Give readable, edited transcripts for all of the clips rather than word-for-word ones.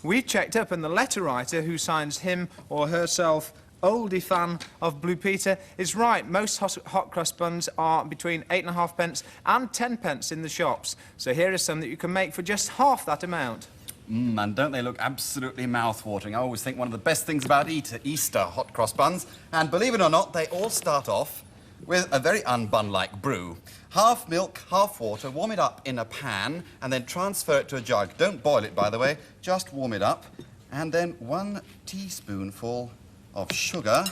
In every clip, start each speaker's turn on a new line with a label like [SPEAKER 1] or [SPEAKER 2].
[SPEAKER 1] we checked up, and the letter writer, who signs him or herself oldie fan of Blue Peter, is right. Most hot crust buns are between 8.5p and 10p in the shops. So here are some that you can make for just half that amount.
[SPEAKER 2] And don't they look absolutely mouth-watering? I always think one of the best things about Easter hot cross buns, and believe it or not, they all start off with a very un-bun-like brew. Half milk, half water, warm it up in a pan, and then transfer it to a jug. Don't boil it, by the way, just warm it up. And then 1 teaspoonful of sugar,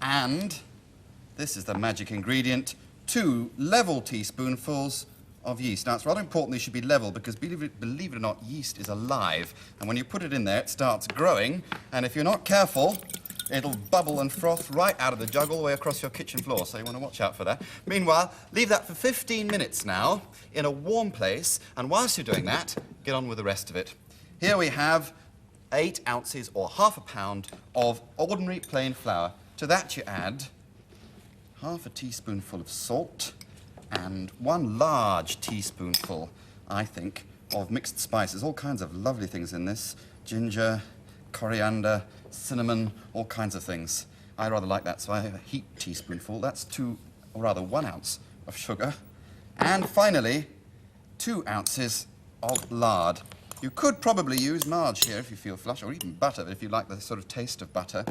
[SPEAKER 2] and, this is the magic ingredient, 2 level teaspoonfuls of yeast. Now, it's rather important these should be level because, believe it or not, yeast is alive. And when you put it in there, it starts growing. And if you're not careful, it'll bubble and froth right out of the jug all the way across your kitchen floor. So you want to watch out for that. Meanwhile, leave that for 15 minutes now in a warm place. And whilst you're doing that, get on with the rest of it. Here we have 8 ounces or half a pound of ordinary plain flour. To that you add half a teaspoonful of salt, and 1 large teaspoonful, I think, of mixed spices. All kinds of lovely things in this. Ginger, coriander, cinnamon, all kinds of things. I rather like that, so I have a heaped teaspoonful. That's 1 ounce of sugar. And finally, 2 ounces of lard. You could probably use margarine here if you feel flush, or even butter if you like the sort of taste of butter.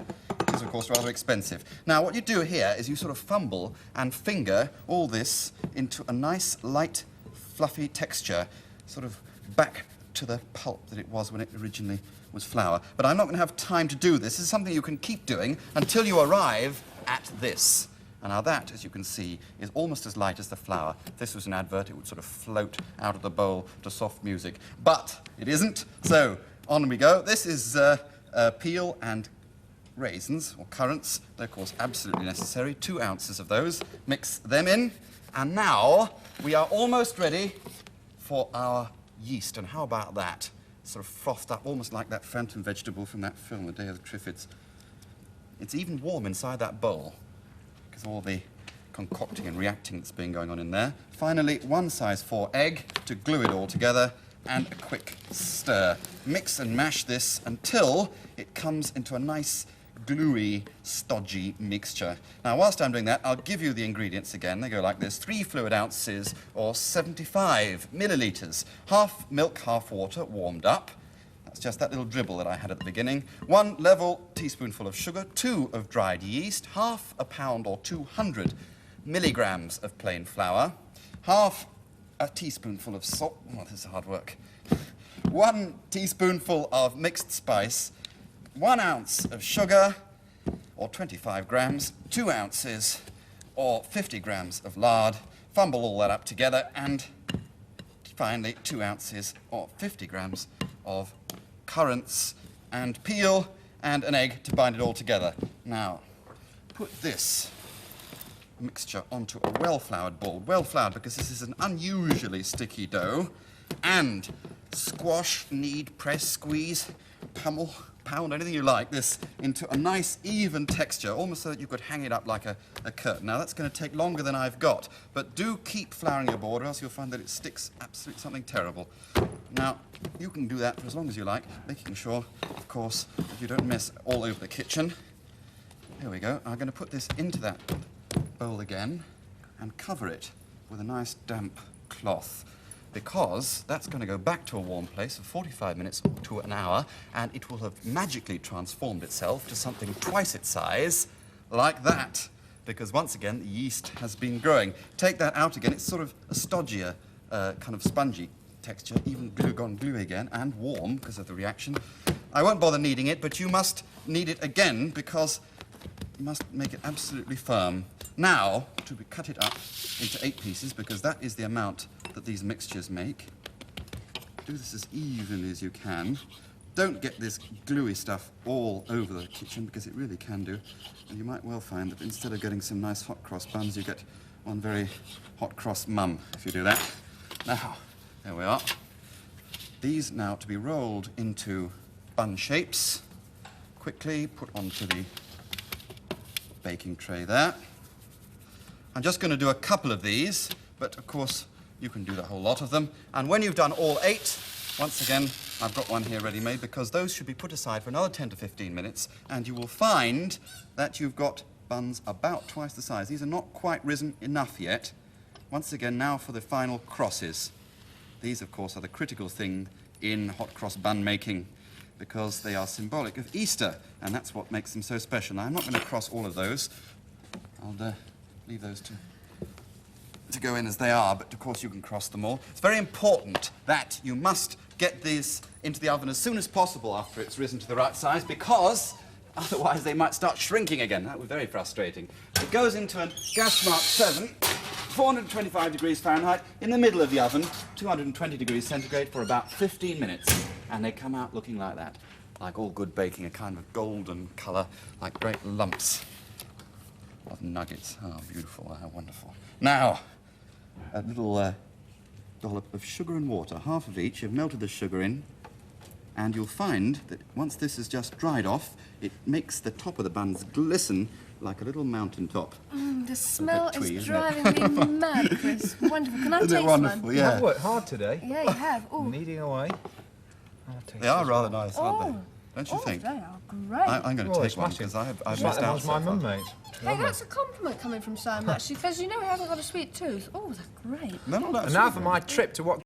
[SPEAKER 2] It is, of course, rather expensive. Now, what you do here is you sort of fumble and finger all this into a nice, light, fluffy texture, sort of back to the pulp that it was when it originally was flour. But I'm not going to have time to do this. This is something you can keep doing until you arrive at this. And now that, as you can see, is almost as light as the flour. If this was an advert, it would sort of float out of the bowl to soft music. But it isn't, so on we go. This is peel and raisins, or currants. They're, of course, absolutely necessary. 2 ounces of those. Mix them in. And now we are almost ready for our yeast. And how about that? Sort of frothed up, almost like that phantom vegetable from that film, The Day of the Triffids. It's even warm inside that bowl, because all the concocting and reacting that's been going on in there. Finally, 1 size 4 egg to glue it all together, and a quick stir. Mix and mash this until it comes into a nice, gluey, stodgy mixture. Now, whilst I'm doing that, I'll give you the ingredients again. They go like this: 3 fluid ounces, or 75 millilitres. Half milk, half water, warmed up. That's just that little dribble that I had at the beginning. 1 level teaspoonful of sugar, 2 of dried yeast, half a pound or 200 milligrams of plain flour, half a teaspoonful of salt. Oh, this is hard work. 1 teaspoonful of mixed spice, 1 ounce of sugar, or 25 grams, 2 ounces, or 50 grams of lard. Fumble all that up together, and finally 2 ounces, or 50 grams of currants, and peel, and an egg to bind it all together. Now, put this mixture onto a well-floured bowl. Well-floured because this is an unusually sticky dough. And squash, knead, press, squeeze, pummel, pound, anything you like, this into a nice, even texture, almost so that you could hang it up like a curtain. Now, that's going to take longer than I've got, but do keep flouring your board, or else you'll find that it sticks absolutely something terrible. Now, you can do that for as long as you like, making sure, of course, that you don't mess all over the kitchen. Here we go. I'm going to put this into that bowl again and cover it with a nice damp cloth, because that's going to go back to a warm place for 45 minutes to an hour, and it will have magically transformed itself to something twice its size, like that, because once again the yeast has been growing. Take that out again. It's sort of a stodgier, kind of spongy texture, even gone gluey again, and warm because of the reaction. I won't bother kneading it, but you must knead it again because you must make it absolutely firm. Now, to cut it up into 8 pieces, because that is the amount that these mixtures make. Do this as evenly as you can. Don't get this gluey stuff all over the kitchen, because it really can do. And you might well find that instead of getting some nice hot cross buns, you get one very hot cross mum if you do that. Now, there we are. These now to be rolled into bun shapes. Quickly put onto the baking tray there. I'm just going to do a couple of these, but of course you can do the whole lot of them. And when you've done all 8, once again, I've got one here ready-made because those should be put aside for another 10 to 15 minutes, and you will find that you've got buns about twice the size. These are not quite risen enough yet. Once again, now for the final crosses. These, of course, are the critical thing in hot cross bun making because they are symbolic of Easter, and that's what makes them so special. Now, I'm not going to cross all of those. I'll leave those to go in as they are, but of course you can cross them all. It's very important that you must get these into the oven as soon as possible after it's risen to the right size, because otherwise they might start shrinking again. That would be very frustrating. It goes into a gas mark 7, 425 degrees Fahrenheit, in the middle of the oven, 220 degrees centigrade for about 15 minutes. And they come out looking like that, like all good baking, a kind of golden colour, like great lumps of nuggets. Oh, beautiful, how wonderful. Now, a little dollop of sugar and water, half of each. You've melted the sugar in, and you'll find that once this is just dried off, it makes the top of the buns glisten like a little mountain top.
[SPEAKER 3] The smell
[SPEAKER 2] twee,
[SPEAKER 3] is
[SPEAKER 2] isn't it?
[SPEAKER 3] driving me mad, Chris. Wonderful. Can I
[SPEAKER 2] Isn't it
[SPEAKER 3] taste
[SPEAKER 2] wonderful?
[SPEAKER 3] one?
[SPEAKER 2] Yeah.
[SPEAKER 1] I've worked hard today.
[SPEAKER 3] Yeah, you have. Oh,
[SPEAKER 1] Kneading away. I'll taste
[SPEAKER 2] They are
[SPEAKER 1] this
[SPEAKER 2] rather
[SPEAKER 1] one.
[SPEAKER 2] nice, aren't they? Don't you think?
[SPEAKER 3] They are great.
[SPEAKER 2] I'm going to
[SPEAKER 1] Oh,
[SPEAKER 2] take
[SPEAKER 1] it's
[SPEAKER 2] one
[SPEAKER 1] smashing.
[SPEAKER 2] because I've
[SPEAKER 1] It's like
[SPEAKER 2] missed
[SPEAKER 1] that
[SPEAKER 2] out
[SPEAKER 1] was
[SPEAKER 2] so
[SPEAKER 1] my
[SPEAKER 2] far.
[SPEAKER 1] mum, mate.
[SPEAKER 3] Hey, that's a compliment coming from Simon, actually, because you know he hasn't got a sweet tooth. Oh, they're great.
[SPEAKER 2] No, no,
[SPEAKER 1] And now for my trip to what